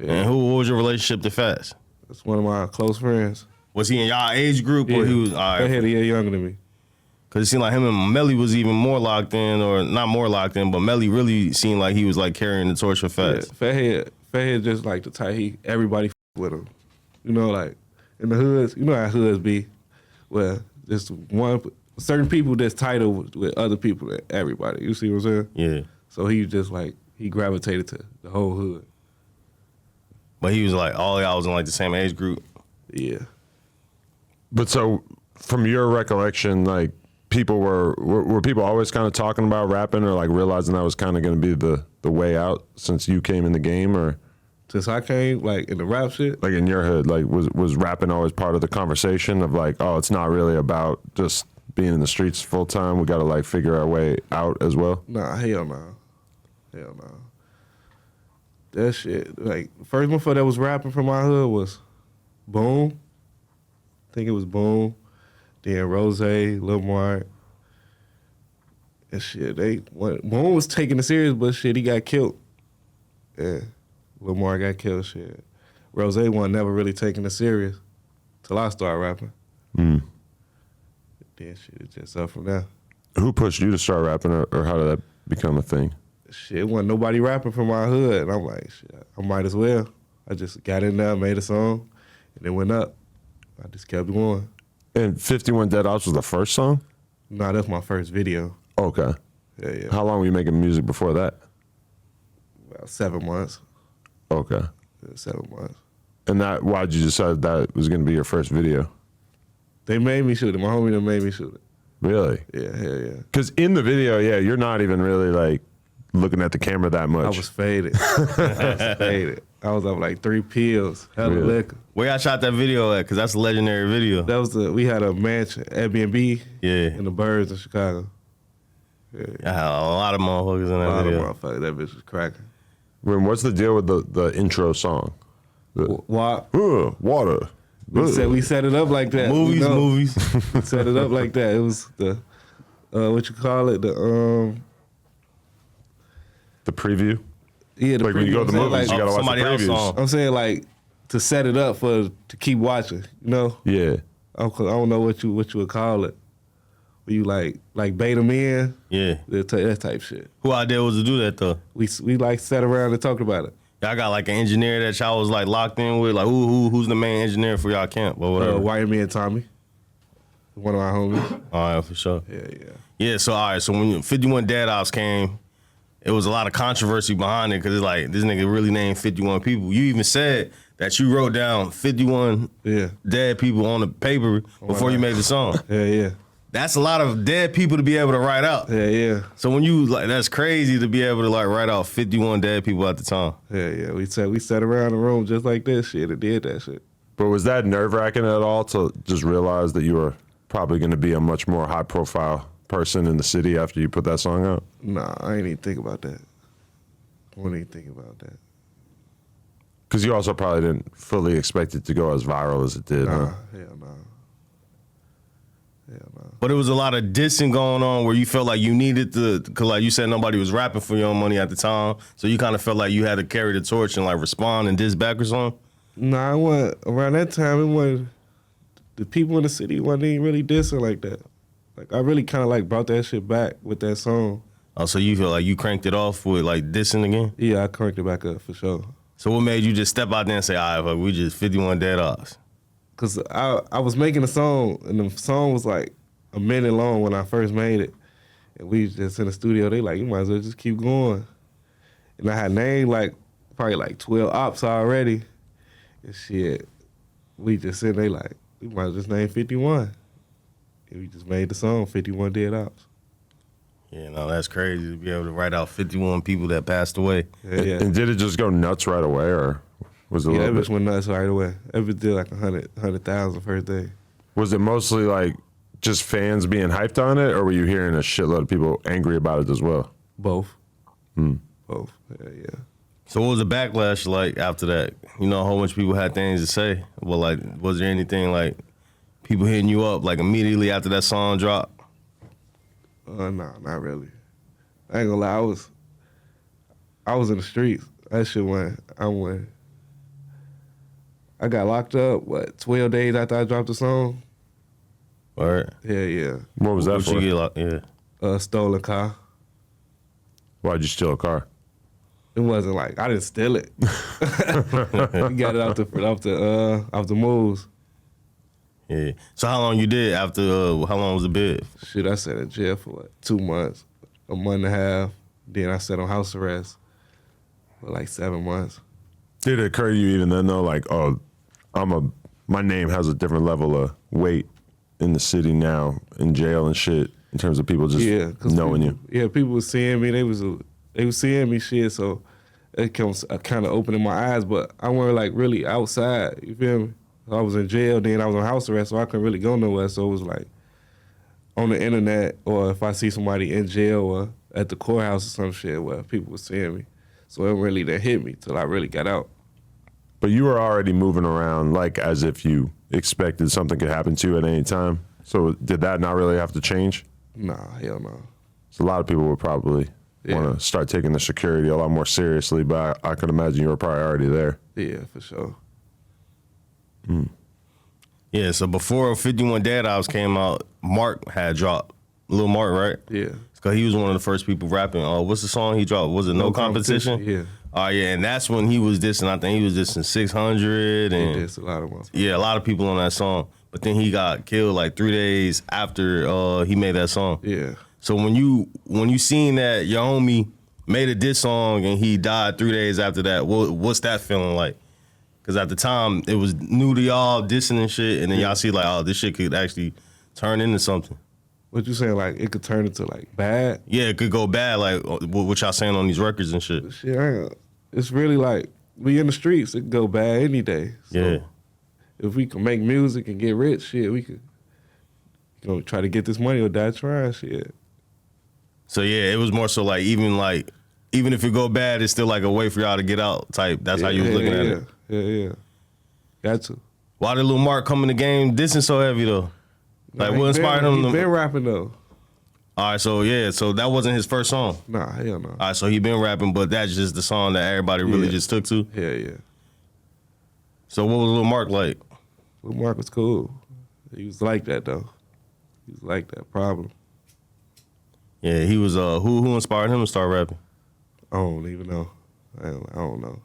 Yeah. And what was your relationship to Fats? That's one of my close friends. Was he in y'all age group or he was all right? Fathead a year younger than me. Cause it seemed like him and Melly was even more locked in, or not more locked in, but Melly really seemed like he was like carrying the torch for Fats. Yeah, Fathead just like the type everybody with him. You know, like in the hoods, you know how hoods be, where just certain people that's tighter with other people than everybody. You see what I'm saying? Yeah. So he just like he gravitated to the whole hood. But he was like all y'all was in like the same age group. Yeah. But so from your recollection, like people were people always kind of talking about rapping or like realizing that was kind of going to be the way out since you came in the game, or since I came like in the rap shit? Like in your hood, like was rapping always part of the conversation of like, oh, it's not really about just being in the streets full time. We got to like figure our way out as well. Nah, hell no. Hell no. That shit, like, first motherfucker that was rapping from my hood was Boom. I think it was Boom. Then Rose, Lil Mark. And shit, Boom was taking it serious, but shit, he got killed. Yeah. Lil Mark got killed, shit. Rose wasn't never really taking it serious till I started rapping. Then shit, it's just up from there. Who pushed you to start rapping, or how did that become a thing? Shit, wasn't nobody rapping from my hood. And I'm like, shit, I might as well. I just got in there, made a song, and it went up. I just kept going. And 51 Dead Ops was the first song? Nah, that's my first video. Okay. Yeah. How long were you making music before that? About 7 months. Okay. Yeah, 7 months. And why'd you decide that was going to be your first video? They made me shoot it. My homie done made me shoot it. Really? Yeah, hell yeah. Because in the video, you're not even really like looking at the camera that much. I was faded. I was up like 3 pills, hella liquor. Where y'all shot that video at? Because that's a legendary video. That was we had a mansion, Airbnb, in the Birds in Chicago. Yeah. I had a lot of motherfuckers in that video. A lot of motherfuckers. That bitch was cracking. What's the deal with the intro song? Water. We set it up like that. Movies. Set it up like that. It was the what you call it, the preview. Yeah, the like preview. when you go to the movies, like, you gotta watch the previews. Song. I'm saying like to set it up to keep watching. You know? Yeah. I don't know what you would call it. Where you like bait them in. Yeah. That type shit. Who idea was to do that though? We like sat around and talked about it. Y'all got like an engineer that y'all was like locked in with? Like who's the main engineer for y'all camp or whatever? Wyoming and Tommy. One of our homies. All right, for sure. Yeah. Yeah, so all right, so when 51 Dead Ops came, it was a lot of controversy behind it because it's like, this nigga really named 51 people. You even said that you wrote down 51 dead people on the paper before you made the song. Yeah. That's a lot of dead people to be able to write out. Yeah. So when you like, that's crazy to be able to like write out 51 dead people at the time. Yeah. We sat around the room just like this shit and did that shit. But was that nerve-wracking at all to just realize that you were probably going to be a much more high-profile person in the city after you put that song out? Nah, I ain't even think about that. I wasn't even thinking about that. Because you also probably didn't fully expect it to go as viral as it did, Nah, huh? hell no. But it was a lot of dissing going on where you felt like you needed to, because like you said, nobody was rapping for your own money at the time. So you kind of felt like you had to carry the torch and like respond and diss back or something? Nah, around that time, it wasn't, the people in the city wasn't even really dissing like that. Like, I really kind of like brought that shit back with that song. Oh, so you feel like you cranked it off with like dissing again? Yeah, I cranked it back up for sure. So what made you just step out there and say, all right, we just 51 Dead Ops? Because I was making a song, and the song was like a minute long when I first made it. And we just in the studio, they like, you might as well just keep going. And I had named like, probably like 12 ops already. And shit, we just sitting there like, we might as well just name 51. And we just made the song 51 Dead Ops. Yeah, no, that's crazy to be able to write out 51 people that passed away. Yeah. And did it just go nuts right away, or was it a Yeah, little that bit? bitch went nuts right away. That bitch did like 100,000 first day. Was it mostly like just fans being hyped on it, or were you hearing a shitload of people angry about it as well? Both. Both. Yeah. So what was the backlash like after that? You know, a whole bunch of people had things to say. Well, like, was there anything like people hitting you up like immediately after that song dropped? No, not really. I ain't gonna lie, I was in the streets. That shit I went I got locked up, 12 days after I dropped the song? All right. Yeah. What was that What for? you get locked? Yeah. Stolen car. Why'd you steal a car? It wasn't like I didn't steal it. We got it off the moves. Yeah. So how long you did after? How long was the bid? Shit, I sat in jail for 2 months, a month and a half. Then I sat on house arrest for like 7 months. Did it occur to you even then though, like, oh, my name has a different level of weight in the city now, in jail and shit, in terms of people just knowing people, you? Yeah, people were seeing me. They was seeing me shit, so it comes kind of opening my eyes. But I wasn't like really outside. You feel me? I was in jail, then I was on house arrest, so I couldn't really go nowhere. So it was like on the internet, or if I see somebody in jail or at the courthouse or some shit, where people were seeing me. So it really didn't hit me till I really got out. But you were already moving around like as if you expected something could happen to you at any time. So did that not really have to change? Nah, hell no. So a lot of people would probably want to start taking their security a lot more seriously, but I could imagine you were a priority there. Yeah, for sure. Yeah. So before 51 Dead Ops came out, Mark had dropped. Lil Mark, right? Yeah. Because he was one of the first people rapping. What's the song he dropped? Was it No Competition? Yeah. Oh, yeah, and that's when he was dissing. I think he was dissing 600 and There's a lot of them. yeah, a lot of people on that song. But then he got killed like 3 days after he made that song. Yeah. So when you seen that your homie made a diss song and he died 3 days after that, what's that feeling like? Because at the time it was new to y'all dissing and shit, and then y'all see like, oh, this shit could actually turn into something. What you saying? Like it could turn into like bad? Yeah, it could go bad. Like what y'all saying on these records and shit. Shit, it's really like we in the streets. It could go bad any day. So Yeah. if we can make music and get rich, shit, we could try to get this money or die trying, shit. So yeah, it was more so like even if it go bad, it's still like a way for y'all to get out type. That's how you was looking at it. Yeah. Got to. Why did Lil Mark come in the game dissing so heavy though? Like what inspired him? He been rapping though. All right, so yeah, so that wasn't his first song. Nah, hell no. All right, so he been rapping, but that's just the song that everybody really just took to. Yeah. So what was Lil Mark like? Lil Mark was cool. He was like that though. He was like that. Problem. Yeah, he was. Who inspired him to start rapping? I don't even know. I don't know.